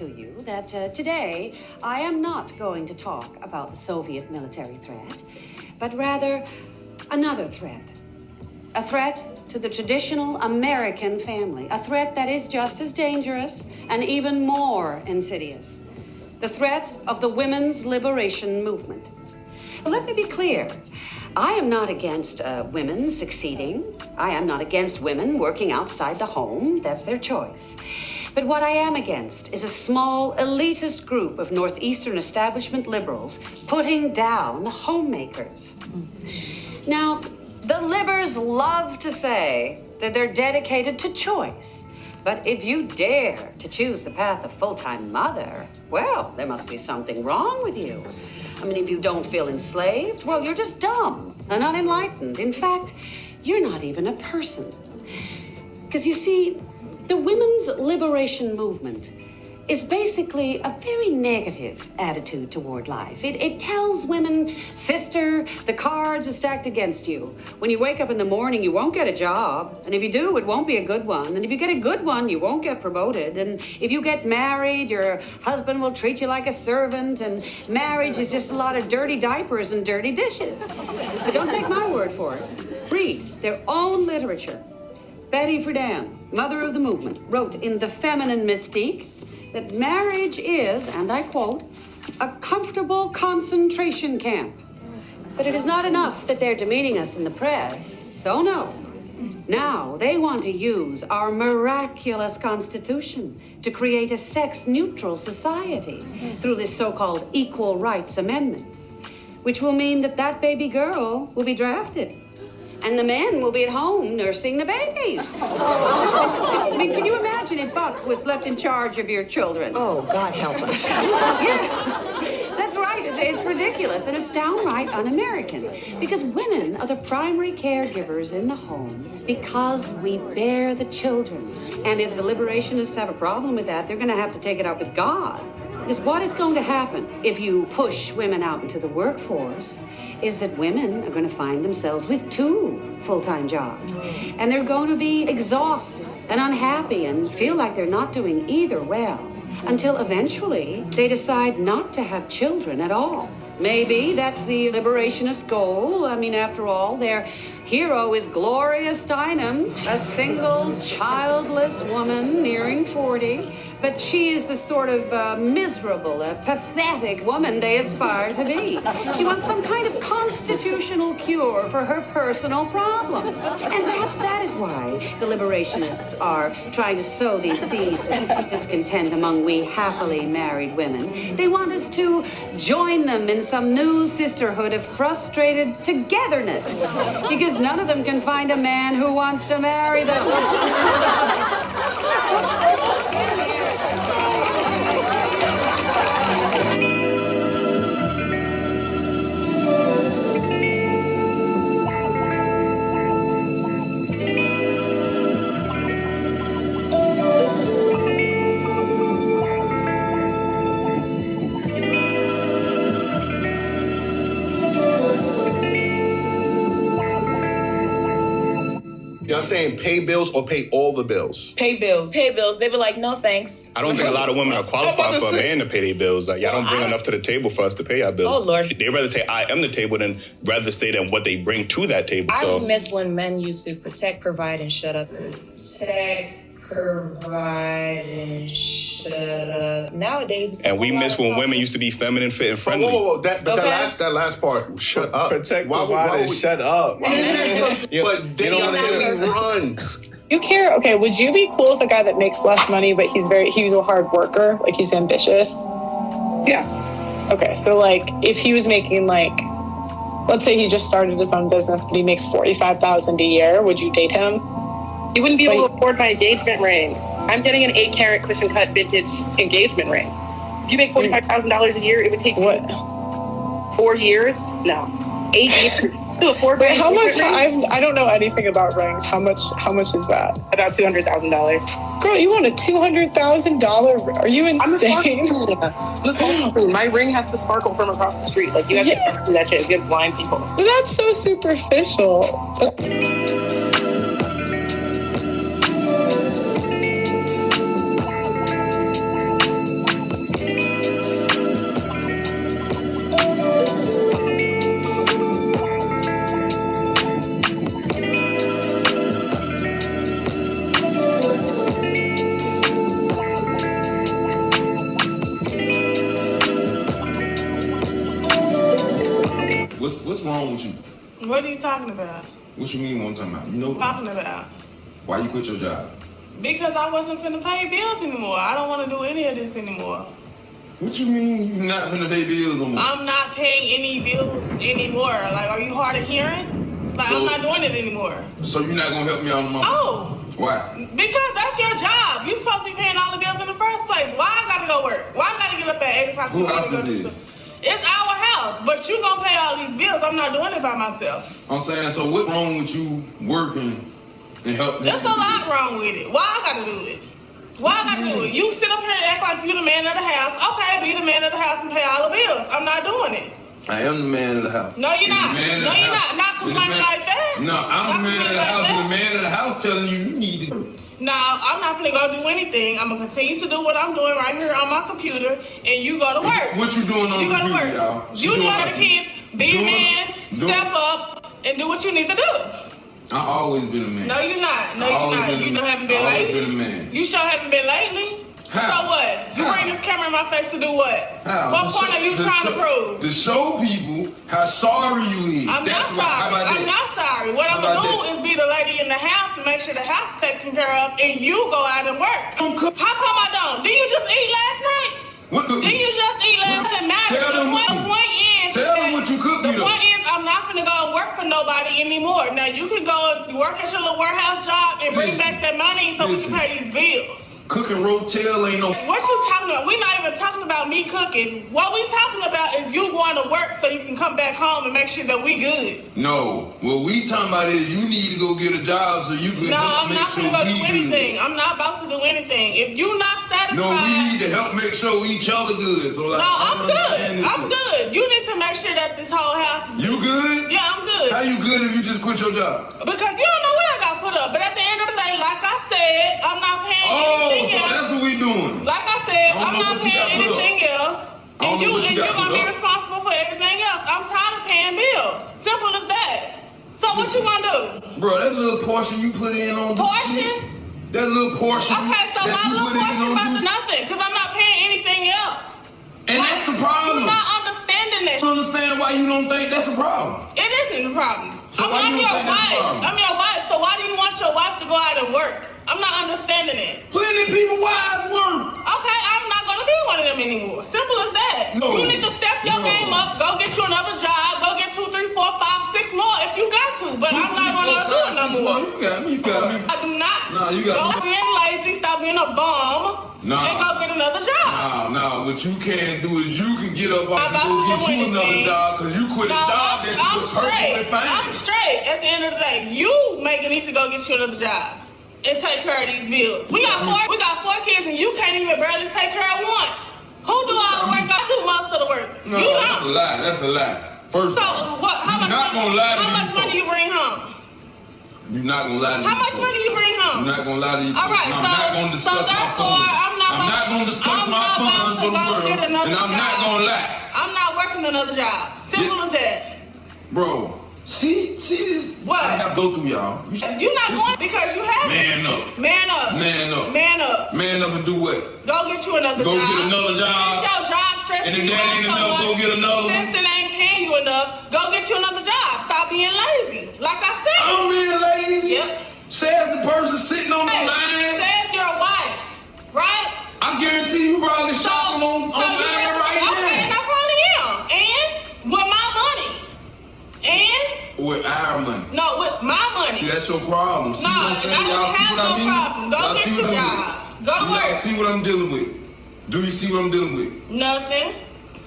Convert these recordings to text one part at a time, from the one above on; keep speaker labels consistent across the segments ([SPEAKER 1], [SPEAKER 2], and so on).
[SPEAKER 1] to you that today I am not going to talk about the Soviet military threat, but rather another threat. A threat to the traditional American family. A threat that is just as dangerous and even more insidious. The threat of the women's liberation movement. Well, let me be clear. I am not against women succeeding. I am not against women working outside the home. That's their choice. But what I am against is a small, elitist group of Northeastern establishment liberals putting down homemakers. Now, the libbers love to say that they're dedicated to choice. But if you dare to choose the path of full-time mother, well, there must be something wrong with you. I mean, if you don't feel enslaved, well, you're just dumb and unenlightened. In fact, you're not even a person. Because you see, the women's liberation movement is basically a very negative attitude toward life. It tells women, sister, the cards are stacked against you. When you wake up in the morning, you won't get a job. And if you do, it won't be a good one. And if you get a good one, you won't get promoted. And if you get married, your husband will treat you like a servant. And marriage is just a lot of dirty diapers and dirty dishes. But don't take my word for it. Read their own literature. Betty Friedan, mother of the movement, wrote in The Feminine Mystique that marriage is, and I quote, a comfortable concentration camp. But it is not enough that they're demeaning us in the press. Oh, no. Now they want to use our miraculous Constitution to create a sex-neutral society through this so-called Equal Rights Amendment, which will mean that that baby girl will be drafted. And the men will be at home nursing the babies. I mean, can you imagine if Buck was left in charge of your children?
[SPEAKER 2] Oh, God help us.
[SPEAKER 1] Yes, that's right. It's ridiculous, and it's downright un-American. Because women are the primary caregivers in the home because we bear the children. And if the liberationists have a problem with that, they're going to have to take it up with God. Because what is going to happen if you push women out into the workforce is that women are going to find themselves with 2 full-time jobs. And they're going to be exhausted and unhappy and feel like they're not doing either well until eventually they decide not to have children at all. Maybe that's the liberationist goal. I mean, after all, their hero is Gloria Steinem, a single, childless woman nearing 40. But she is the sort of miserable, pathetic woman they aspire to be. She wants some kind of constitutional cure for her personal problems. And perhaps that is why the liberationists are trying to sow these seeds of discontent among we happily married women. They want us to join them in some new sisterhood of frustrated togetherness, because none of them can find a man who wants to marry them.
[SPEAKER 3] Y'all saying pay bills or pay all the bills?
[SPEAKER 4] Pay bills.
[SPEAKER 5] Pay bills. They were like, no thanks.
[SPEAKER 6] I don't think a lot of women are qualified for a man to pay their bills. Like, y'all don't bring enough to the table for us to pay our bills.
[SPEAKER 5] Oh, Lord.
[SPEAKER 6] They'd rather say I am the table than rather say than what they bring to that table.
[SPEAKER 5] I miss when men used to protect, provide, and shut up. Protect, provide, and shut up. Nowadays, it's
[SPEAKER 6] and we miss when women used to be feminine, fit, and friendly.
[SPEAKER 3] Whoa. That last part, shut up.
[SPEAKER 7] Protect, provide, and shut up.
[SPEAKER 3] But then y'all say we run.
[SPEAKER 8] You care? Okay, would you be cool with a guy that makes less money, but he's a hard worker, like he's ambitious?
[SPEAKER 9] Yeah.
[SPEAKER 8] Okay, so like if he was making like, let's say he just started his own business, but he makes $45,000 a year, would you date him?
[SPEAKER 9] You wouldn't be able to afford my engagement ring. I'm getting an 8-carat cushion cut vintage engagement ring. If you make $45,000 a year, it would take you 4 years? No, 8 years.
[SPEAKER 8] Wait, how much? I don't know anything about rings. How much is that?
[SPEAKER 9] About $200,000.
[SPEAKER 8] Girl, you want a $200,000? Are you insane?
[SPEAKER 9] My ring has to sparkle from across the street. Like you have to do that shit. It's gonna blind people.
[SPEAKER 8] That's so superficial.
[SPEAKER 2] What are you talking about?
[SPEAKER 4] What you mean what I'm talking about? You know
[SPEAKER 2] Talking about.
[SPEAKER 4] why you quit your job?
[SPEAKER 2] Because I wasn't finna pay bills anymore. I don't want to do any of this anymore.
[SPEAKER 4] What you mean you not gonna pay bills no more?
[SPEAKER 2] I'm not paying any bills anymore. Like, are you hard of hearing? Like,
[SPEAKER 4] So-
[SPEAKER 2] I'm not doing it anymore.
[SPEAKER 4] So you're not gonna help me out no more?
[SPEAKER 2] Oh.
[SPEAKER 4] Why?
[SPEAKER 2] Because that's your job. You're supposed to be paying all the bills in the first place. Why I gotta go work? Why I gotta get up at 8 o'clock?
[SPEAKER 4] Who house
[SPEAKER 2] to go
[SPEAKER 4] is
[SPEAKER 2] to
[SPEAKER 4] this?
[SPEAKER 2] school? It's our house, but you gonna pay all these bills. I'm not doing it by myself.
[SPEAKER 4] I'm saying, so what wrong with you working and helping?
[SPEAKER 2] There's a lot wrong with it. Why I gotta do it? Why I gotta do it? You sit up here and act like you the man of the house. Okay, be the man of the house and pay all the bills. I'm not doing it.
[SPEAKER 4] I am the man of the house.
[SPEAKER 2] No, you're not. No, you're not. Not complaining like that.
[SPEAKER 4] No, I'm the man of the house, and the man of the house telling you you need to.
[SPEAKER 2] No, I'm not gonna go do anything. I'm gonna continue to do what I'm doing right here on my computer, and you go to work.
[SPEAKER 4] What you doing on
[SPEAKER 2] You
[SPEAKER 4] the
[SPEAKER 2] go to
[SPEAKER 4] computer,
[SPEAKER 2] work.
[SPEAKER 4] y'all?
[SPEAKER 2] You know the kids. Be a man. Step up and do what you need to do.
[SPEAKER 4] I've always been a man.
[SPEAKER 2] No, you're not. No,
[SPEAKER 4] I've
[SPEAKER 2] you're
[SPEAKER 4] always
[SPEAKER 2] not.
[SPEAKER 4] been a
[SPEAKER 2] You
[SPEAKER 4] man.
[SPEAKER 2] haven't been
[SPEAKER 4] I've always
[SPEAKER 2] lately.
[SPEAKER 4] been a man.
[SPEAKER 2] You sure haven't been lately.
[SPEAKER 4] How?
[SPEAKER 2] So what? You
[SPEAKER 4] How?
[SPEAKER 2] bring this camera in my face to do what?
[SPEAKER 4] How?
[SPEAKER 2] What point are you trying to prove?
[SPEAKER 4] To show people how sorry you is.
[SPEAKER 2] I'm not
[SPEAKER 4] That's what, how
[SPEAKER 2] sorry.
[SPEAKER 4] about
[SPEAKER 2] I'm
[SPEAKER 4] that?
[SPEAKER 2] not sorry. What I'm
[SPEAKER 4] How
[SPEAKER 2] gonna
[SPEAKER 4] about
[SPEAKER 2] do is be the lady in the house and make sure the house is taken care of, and you go out and work.
[SPEAKER 4] Don't cook.
[SPEAKER 2] How come I don't? Did you just eat last night?
[SPEAKER 4] What the?
[SPEAKER 2] Did you just eat last night?
[SPEAKER 4] Tell them what
[SPEAKER 2] The point is,
[SPEAKER 4] Tell them what you cooked me
[SPEAKER 2] the
[SPEAKER 4] though.
[SPEAKER 2] point is, I'm not gonna go and work for nobody anymore. Now you can go and work at your little warehouse job and bring
[SPEAKER 4] Listen.
[SPEAKER 2] back that money so we can
[SPEAKER 4] Listen.
[SPEAKER 2] pay these bills.
[SPEAKER 4] Cooking rotel ain't no.
[SPEAKER 2] What you talking about? We're not even talking about me cooking. What we talking about is you going to work so you can come back home and make sure that we good.
[SPEAKER 4] No. What we talking about is you need to go get a job so you can
[SPEAKER 2] No,
[SPEAKER 4] help
[SPEAKER 2] I'm
[SPEAKER 4] make
[SPEAKER 2] not
[SPEAKER 4] sure
[SPEAKER 2] gonna go
[SPEAKER 4] we
[SPEAKER 2] do
[SPEAKER 4] good.
[SPEAKER 2] anything. I'm not about to do anything. If you not satisfied,
[SPEAKER 4] No, we need to help make sure each other good. So like,
[SPEAKER 2] no,
[SPEAKER 4] I
[SPEAKER 2] I'm
[SPEAKER 4] don't understand
[SPEAKER 2] good.
[SPEAKER 4] this
[SPEAKER 2] I'm
[SPEAKER 4] shit.
[SPEAKER 2] good. You need to make sure that this whole house is
[SPEAKER 4] You good?
[SPEAKER 2] Yeah, I'm good.
[SPEAKER 4] How you good if you just quit your job?
[SPEAKER 2] Because you don't know what I got put up. But at the end of the day, like I said, I'm not paying
[SPEAKER 4] Oh,
[SPEAKER 2] anything
[SPEAKER 4] so
[SPEAKER 2] else.
[SPEAKER 4] that's what we doing.
[SPEAKER 2] Like I said,
[SPEAKER 4] I don't
[SPEAKER 2] I'm
[SPEAKER 4] know
[SPEAKER 2] not
[SPEAKER 4] what you got
[SPEAKER 2] paying
[SPEAKER 4] put up.
[SPEAKER 2] anything else.
[SPEAKER 4] I don't
[SPEAKER 2] And
[SPEAKER 4] know
[SPEAKER 2] you
[SPEAKER 4] what you
[SPEAKER 2] and
[SPEAKER 4] got
[SPEAKER 2] you're gonna
[SPEAKER 4] put
[SPEAKER 2] be
[SPEAKER 4] up.
[SPEAKER 2] responsible for everything else. I'm tired of paying bills. Simple as that. So what you wanna do?
[SPEAKER 4] Bro, that little portion you put in on
[SPEAKER 2] Portion?
[SPEAKER 4] That little portion.
[SPEAKER 2] Okay, so
[SPEAKER 4] that
[SPEAKER 2] my
[SPEAKER 4] you
[SPEAKER 2] little
[SPEAKER 4] put in
[SPEAKER 2] portion
[SPEAKER 4] on
[SPEAKER 2] about
[SPEAKER 4] juice-
[SPEAKER 2] nothing, because I'm not paying anything else.
[SPEAKER 4] And that's the problem.
[SPEAKER 2] You're not understanding that.
[SPEAKER 4] I don't understand why you don't think that's a problem.
[SPEAKER 2] It isn't a problem.
[SPEAKER 4] So why
[SPEAKER 2] I'm
[SPEAKER 4] you
[SPEAKER 2] your
[SPEAKER 4] don't think that's a
[SPEAKER 2] wife.
[SPEAKER 4] problem?
[SPEAKER 2] I'm your wife. So why do you want your wife to go out and work? I'm not understanding it.
[SPEAKER 4] Plenty of people wives work.
[SPEAKER 2] Okay, I'm not gonna be one of them anymore. Simple as that.
[SPEAKER 4] No.
[SPEAKER 2] You need to step your
[SPEAKER 4] No.
[SPEAKER 2] game up. Go get you another job. Go get 2, 3, 4, 5, 6 more if you got to. But I'm not gonna do it no more.
[SPEAKER 4] You got me. You got me.
[SPEAKER 2] I do not.
[SPEAKER 4] Nah, you got
[SPEAKER 2] Stop being lazy. Stop being a bum.
[SPEAKER 4] Nah.
[SPEAKER 2] And go get another job.
[SPEAKER 4] Nah, what you can do is you can get up
[SPEAKER 2] I'm
[SPEAKER 4] off and
[SPEAKER 2] about
[SPEAKER 4] go
[SPEAKER 2] to
[SPEAKER 4] get
[SPEAKER 2] do
[SPEAKER 4] you another
[SPEAKER 2] anything.
[SPEAKER 4] job because you quit a
[SPEAKER 2] No,
[SPEAKER 4] job that you
[SPEAKER 2] I'm
[SPEAKER 4] was perfectly
[SPEAKER 2] straight.
[SPEAKER 4] fine.
[SPEAKER 2] I'm straight. At the end of the day, you make need to go get you another job and take care of these bills. We got four kids, and you can't even barely take care of one. Who do all the work? I do most of the work.
[SPEAKER 4] No,
[SPEAKER 2] You
[SPEAKER 4] that's a
[SPEAKER 2] don't.
[SPEAKER 4] lie. That's a lie. First
[SPEAKER 2] So
[SPEAKER 4] of all,
[SPEAKER 2] what? How
[SPEAKER 4] you're
[SPEAKER 2] much?
[SPEAKER 4] not gonna lie to
[SPEAKER 2] How
[SPEAKER 4] these
[SPEAKER 2] much money
[SPEAKER 4] folks.
[SPEAKER 2] you bring home?
[SPEAKER 4] You're not gonna lie to
[SPEAKER 2] How
[SPEAKER 4] these
[SPEAKER 2] much
[SPEAKER 4] folks.
[SPEAKER 2] money you bring home?
[SPEAKER 4] I'm not gonna lie to you.
[SPEAKER 2] All right,
[SPEAKER 4] I'm
[SPEAKER 2] so
[SPEAKER 4] not gonna discuss my
[SPEAKER 2] therefore,
[SPEAKER 4] funds.
[SPEAKER 2] I'm not
[SPEAKER 4] gonna discuss
[SPEAKER 2] I'm
[SPEAKER 4] my
[SPEAKER 2] not about
[SPEAKER 4] funds
[SPEAKER 2] to
[SPEAKER 4] for the
[SPEAKER 2] go
[SPEAKER 4] world,
[SPEAKER 2] get
[SPEAKER 4] and
[SPEAKER 2] another
[SPEAKER 4] I'm not
[SPEAKER 2] job.
[SPEAKER 4] gonna lie,
[SPEAKER 2] I'm not working another job. Simple as that.
[SPEAKER 4] bro. See this?
[SPEAKER 2] What?
[SPEAKER 4] I have to go through y'all.
[SPEAKER 2] You're not going because you have
[SPEAKER 4] Man up.
[SPEAKER 2] Man up.
[SPEAKER 4] Man up.
[SPEAKER 2] Man up.
[SPEAKER 4] Man up and do what?
[SPEAKER 2] Go get you another
[SPEAKER 4] Go
[SPEAKER 2] job.
[SPEAKER 4] get another job.
[SPEAKER 2] Since your job stressing
[SPEAKER 4] And if
[SPEAKER 2] you
[SPEAKER 4] that
[SPEAKER 2] out
[SPEAKER 4] ain't
[SPEAKER 2] so
[SPEAKER 4] enough,
[SPEAKER 2] much,
[SPEAKER 4] go get another one.
[SPEAKER 2] Since it ain't paying you enough, go get you another job. Stop being lazy. Like I said.
[SPEAKER 4] I'm being lazy.
[SPEAKER 2] Yep.
[SPEAKER 4] Says the person sitting on the
[SPEAKER 2] Hey,
[SPEAKER 4] line.
[SPEAKER 2] says your wife, right?
[SPEAKER 4] I guarantee you probably shopping on
[SPEAKER 2] you
[SPEAKER 4] line right
[SPEAKER 2] okay,
[SPEAKER 4] now.
[SPEAKER 2] I probably am. And with my money. And
[SPEAKER 4] With our money.
[SPEAKER 2] no, with my money.
[SPEAKER 4] See, that's your problem. See
[SPEAKER 2] No,
[SPEAKER 4] what I'm saying?
[SPEAKER 2] I don't
[SPEAKER 4] Y'all see
[SPEAKER 2] have
[SPEAKER 4] what I
[SPEAKER 2] no
[SPEAKER 4] mean?
[SPEAKER 2] problem. Go
[SPEAKER 4] Y'all
[SPEAKER 2] get
[SPEAKER 4] see
[SPEAKER 2] your
[SPEAKER 4] what I'm
[SPEAKER 2] job.
[SPEAKER 4] doing?
[SPEAKER 2] Go to
[SPEAKER 4] Y'all
[SPEAKER 2] work.
[SPEAKER 4] see what I'm dealing with? Do you see what I'm dealing with?
[SPEAKER 2] Nothing.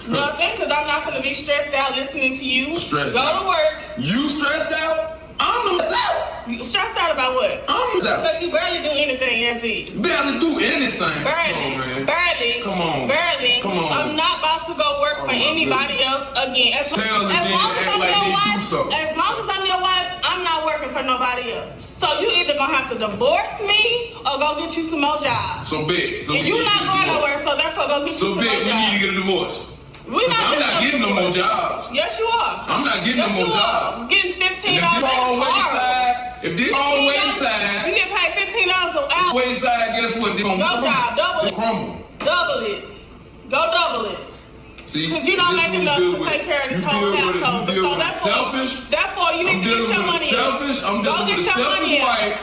[SPEAKER 2] Nothing, because I'm not going to be stressed out listening to you.
[SPEAKER 4] Stressed
[SPEAKER 2] Go
[SPEAKER 4] out.
[SPEAKER 2] to work.
[SPEAKER 4] You stressed out? I'm stressed out.
[SPEAKER 2] You stressed out about what?
[SPEAKER 4] I'm stressed out.
[SPEAKER 2] But you barely do anything as is.
[SPEAKER 4] Barely do anything.
[SPEAKER 2] Barely.
[SPEAKER 4] Come on, man.
[SPEAKER 2] Barely.
[SPEAKER 4] Come on.
[SPEAKER 2] Barely.
[SPEAKER 4] Come on.
[SPEAKER 2] I'm not about to go work
[SPEAKER 4] Oh,
[SPEAKER 2] for
[SPEAKER 4] my
[SPEAKER 2] anybody else again. As,
[SPEAKER 4] Tell them then
[SPEAKER 2] long as
[SPEAKER 4] act
[SPEAKER 2] I'm
[SPEAKER 4] like
[SPEAKER 2] your
[SPEAKER 4] they do
[SPEAKER 2] wife,
[SPEAKER 4] so.
[SPEAKER 2] as long as I'm your wife, I'm not working for nobody else. So you either gonna have to divorce me or go get you some more jobs.
[SPEAKER 4] So big. So
[SPEAKER 2] And you not going nowhere, so therefore go get you
[SPEAKER 4] So
[SPEAKER 2] some
[SPEAKER 4] big,
[SPEAKER 2] more
[SPEAKER 4] we
[SPEAKER 2] jobs.
[SPEAKER 4] need to get a divorce.
[SPEAKER 2] We're not
[SPEAKER 4] I'm not getting no more jobs.
[SPEAKER 2] Yes, you are.
[SPEAKER 4] I'm not getting
[SPEAKER 2] Yes,
[SPEAKER 4] no
[SPEAKER 2] you
[SPEAKER 4] more
[SPEAKER 2] are.
[SPEAKER 4] jobs.
[SPEAKER 2] Getting $15
[SPEAKER 4] And if this all wayside, if this all
[SPEAKER 2] you
[SPEAKER 4] wayside,
[SPEAKER 2] get paid $15 an hour.
[SPEAKER 4] wayside, guess what? They gonna
[SPEAKER 2] Go job, double
[SPEAKER 4] They
[SPEAKER 2] it.
[SPEAKER 4] crumble.
[SPEAKER 2] Double it. Go double it.
[SPEAKER 4] See,
[SPEAKER 2] because you don't
[SPEAKER 4] this
[SPEAKER 2] make
[SPEAKER 4] what
[SPEAKER 2] enough
[SPEAKER 4] you
[SPEAKER 2] to
[SPEAKER 4] deal
[SPEAKER 2] take
[SPEAKER 4] with.
[SPEAKER 2] care of this
[SPEAKER 4] You
[SPEAKER 2] whole
[SPEAKER 4] deal with it.
[SPEAKER 2] household.
[SPEAKER 4] You deal
[SPEAKER 2] So
[SPEAKER 4] with the selfish.
[SPEAKER 2] therefore, you need to get your money
[SPEAKER 4] selfish.
[SPEAKER 2] up.
[SPEAKER 4] I'm
[SPEAKER 2] Go
[SPEAKER 4] dealing
[SPEAKER 2] get
[SPEAKER 4] with a
[SPEAKER 2] your money
[SPEAKER 4] selfish
[SPEAKER 2] up.
[SPEAKER 4] wife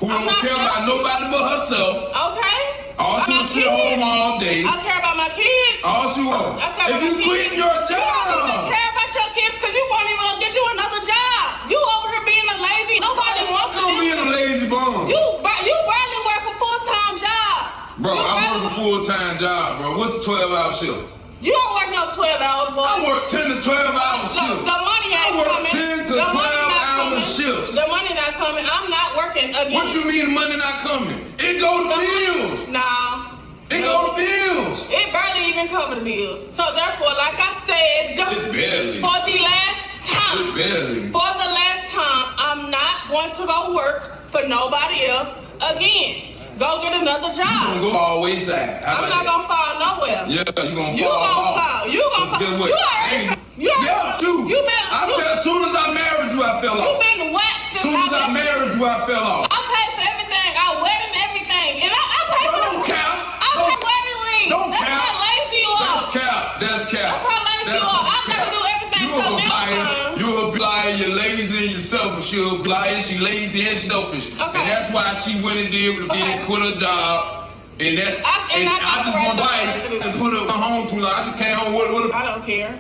[SPEAKER 4] who
[SPEAKER 2] I'm
[SPEAKER 4] don't
[SPEAKER 2] not
[SPEAKER 4] care about
[SPEAKER 2] selfish.
[SPEAKER 4] nobody but herself.
[SPEAKER 2] Okay.
[SPEAKER 4] All she wants to sit home all day.
[SPEAKER 2] I care about my kids.
[SPEAKER 4] All she wants.
[SPEAKER 2] I care
[SPEAKER 4] If
[SPEAKER 2] about
[SPEAKER 4] you
[SPEAKER 2] my
[SPEAKER 4] quit
[SPEAKER 2] kids.
[SPEAKER 4] your
[SPEAKER 2] You don't even
[SPEAKER 4] job.
[SPEAKER 2] care about your kids because you won't even get you another job. You over here being a lazy. Nobody wants to
[SPEAKER 4] Don't
[SPEAKER 2] do
[SPEAKER 4] be a lazy bum.
[SPEAKER 2] You barely work a full-time job.
[SPEAKER 4] Bro, I work a full-time job, bro. What's a 12-hour shift?
[SPEAKER 2] You don't work no 12 hours, boy.
[SPEAKER 4] I work 10 to 12-hour shifts.
[SPEAKER 2] The money ain't
[SPEAKER 4] I work
[SPEAKER 2] coming.
[SPEAKER 4] 10 to 12-hour shifts.
[SPEAKER 2] The money not coming. I'm not working again.
[SPEAKER 4] What you mean the money not coming? It go to bills.
[SPEAKER 2] Nah.
[SPEAKER 4] It go to bills.
[SPEAKER 2] It barely even cover the bills. So therefore, like I said,
[SPEAKER 4] It barely.
[SPEAKER 2] for the last time,
[SPEAKER 4] It barely.
[SPEAKER 2] for the last time, I'm not going to go work for nobody else again. Go get another
[SPEAKER 4] You
[SPEAKER 2] job.
[SPEAKER 4] gonna go all wayside. How
[SPEAKER 2] I'm
[SPEAKER 4] about
[SPEAKER 2] not
[SPEAKER 4] that?
[SPEAKER 2] gonna fall nowhere.
[SPEAKER 4] Yeah, you gonna
[SPEAKER 2] You
[SPEAKER 4] fall
[SPEAKER 2] gonna
[SPEAKER 4] off.
[SPEAKER 2] fall. You gonna fall.
[SPEAKER 4] Guess what?
[SPEAKER 2] You already. You already.
[SPEAKER 4] Yeah, you.
[SPEAKER 2] You been.
[SPEAKER 4] I fell, as soon as I married you, I fell
[SPEAKER 2] You
[SPEAKER 4] off.
[SPEAKER 2] been whacked
[SPEAKER 4] As
[SPEAKER 2] since
[SPEAKER 4] soon as I
[SPEAKER 2] met you.
[SPEAKER 4] married you, I fell off.
[SPEAKER 2] I pay for everything. I wedding everything, and I pay for
[SPEAKER 4] Don't count.
[SPEAKER 2] I pay wedding ring.
[SPEAKER 4] Don't
[SPEAKER 2] That's
[SPEAKER 4] count.
[SPEAKER 2] how lazy you are.
[SPEAKER 4] That's cap. That's cap.
[SPEAKER 2] That's how lazy you are. I gotta do everything
[SPEAKER 4] You
[SPEAKER 2] for
[SPEAKER 4] a
[SPEAKER 2] next
[SPEAKER 4] liar.
[SPEAKER 2] time.
[SPEAKER 4] You a liar. You're lazy and you're selfish. You're a liar. She lazy and selfish.
[SPEAKER 2] Okay.
[SPEAKER 4] And that's why she went and did quit her job. And that's
[SPEAKER 2] I
[SPEAKER 4] just want life to put her home too long. I just can't home. What?
[SPEAKER 2] I don't care.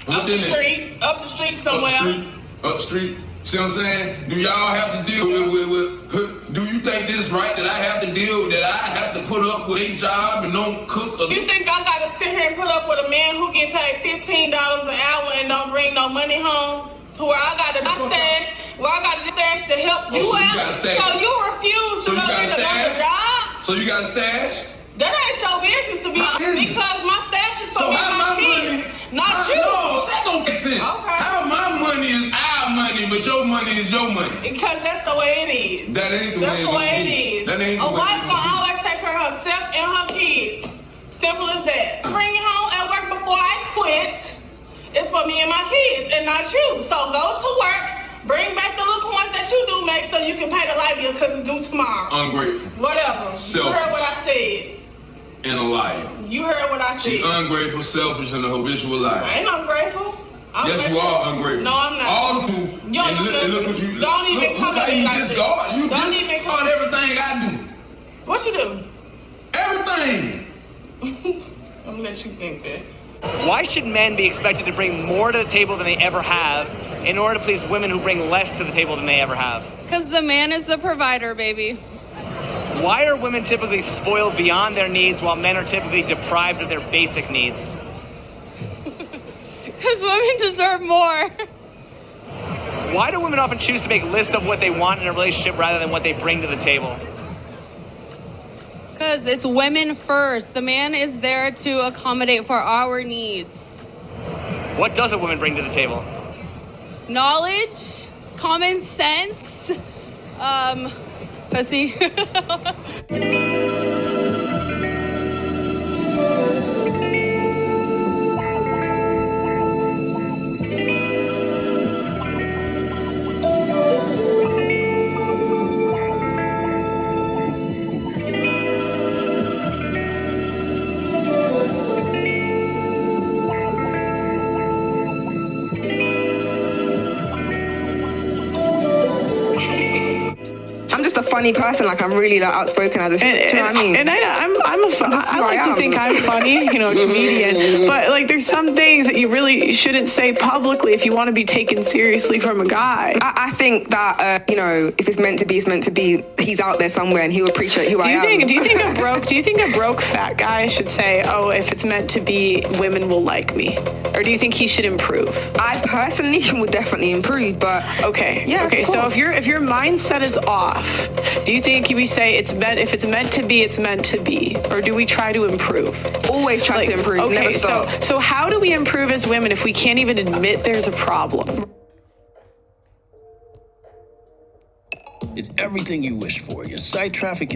[SPEAKER 4] What
[SPEAKER 2] Up the
[SPEAKER 4] did it?
[SPEAKER 2] street somewhere.
[SPEAKER 4] Up the street. See what I'm saying? Do y'all have to deal with do you think this is right that I have to deal, that I have to put up with a job and don't cook?
[SPEAKER 2] You think I gotta sit here and put up with a man who get paid $15 an hour and don't bring no money home? To where I got my stash, where I got the stash to help you
[SPEAKER 4] so you
[SPEAKER 2] out.
[SPEAKER 4] got a stash.
[SPEAKER 2] So you refuse to
[SPEAKER 4] So you
[SPEAKER 2] go
[SPEAKER 4] got a
[SPEAKER 2] get another
[SPEAKER 4] stash?
[SPEAKER 2] job?
[SPEAKER 4] So you got a stash?
[SPEAKER 2] That ain't your business to be
[SPEAKER 4] How
[SPEAKER 2] honest,
[SPEAKER 4] is it?
[SPEAKER 2] because my stash is for
[SPEAKER 4] So
[SPEAKER 2] me
[SPEAKER 4] how
[SPEAKER 2] and my
[SPEAKER 4] my
[SPEAKER 2] kids,
[SPEAKER 4] money?
[SPEAKER 2] not you.
[SPEAKER 4] No, that don't make sense.
[SPEAKER 2] Okay.
[SPEAKER 4] How my money is our money, but your money is your money?
[SPEAKER 2] Because that's the way it is.
[SPEAKER 4] That ain't the
[SPEAKER 2] That's the way it is.
[SPEAKER 4] That ain't the
[SPEAKER 2] A
[SPEAKER 4] way
[SPEAKER 2] wife
[SPEAKER 4] it
[SPEAKER 2] gonna
[SPEAKER 4] is.
[SPEAKER 2] always take care of herself and her kids. Simple as that. Bring it home and work before I quit. It's for me and my kids and not you. So go to work, bring back the little coins that you do make so you can pay the light bill because it's due tomorrow.
[SPEAKER 4] Ungrateful
[SPEAKER 2] Whatever.
[SPEAKER 4] Selfish.
[SPEAKER 2] You heard what I said.
[SPEAKER 4] and a liar.
[SPEAKER 2] You heard what I
[SPEAKER 4] She
[SPEAKER 2] said.
[SPEAKER 4] ungrateful, selfish, and a habitual liar.
[SPEAKER 2] I ain't ungrateful. I'm
[SPEAKER 4] Yes, you
[SPEAKER 2] grateful.
[SPEAKER 4] are ungrateful.
[SPEAKER 2] No, I'm not.
[SPEAKER 4] All of you.
[SPEAKER 2] You don't
[SPEAKER 4] And
[SPEAKER 2] do
[SPEAKER 4] look,
[SPEAKER 2] nothing.
[SPEAKER 4] and look what you.
[SPEAKER 2] Don't even
[SPEAKER 4] look,
[SPEAKER 2] come
[SPEAKER 4] look
[SPEAKER 2] at
[SPEAKER 4] how
[SPEAKER 2] me
[SPEAKER 4] you
[SPEAKER 2] like this.
[SPEAKER 4] discard. You
[SPEAKER 2] Don't even
[SPEAKER 4] discard
[SPEAKER 2] come-
[SPEAKER 4] everything I do.
[SPEAKER 2] What you do?
[SPEAKER 4] Everything.
[SPEAKER 2] I'm gonna let you think that.
[SPEAKER 10] Why should men be expected to bring more to the table than they ever have in order to please women who bring less to the table than they ever have?
[SPEAKER 11] Because the man is the provider, baby.
[SPEAKER 10] Why are women typically spoiled beyond their needs while men are typically deprived of their basic needs?
[SPEAKER 11] Because women deserve more.
[SPEAKER 10] Why do women often choose to make lists of what they want in a relationship rather than what they bring to the table?
[SPEAKER 11] Because it's women first. The man is there to accommodate for our needs.
[SPEAKER 10] What does a woman bring to the table?
[SPEAKER 11] Knowledge, common sense, pussy.
[SPEAKER 12] I'm just a funny person. Like, I'm really like outspoken. I just, do you know what I mean?
[SPEAKER 8] And I like to think I'm funny, you know, a comedian. But like, there's some things that you really shouldn't say publicly if you want to be taken seriously from a guy.
[SPEAKER 12] I think that you know, if it's meant to be, it's meant to be. He's out there somewhere, and he'll appreciate who I am.
[SPEAKER 8] Do you think a broke fat guy should say, "Oh, if it's meant to be, women will like me," or do you think he should improve?
[SPEAKER 12] I personally would definitely improve, but
[SPEAKER 8] okay,
[SPEAKER 12] yeah.
[SPEAKER 8] Okay,
[SPEAKER 12] of
[SPEAKER 8] so
[SPEAKER 12] course.
[SPEAKER 8] if your mindset is off, do you think we say if it's meant to be, it's meant to be, or do we try to improve?
[SPEAKER 12] Always try to improve.
[SPEAKER 8] Okay,
[SPEAKER 12] never stop.
[SPEAKER 8] so how do we improve as women if we can't even admit there's a problem?
[SPEAKER 13] It's everything you wish for. Your site traffic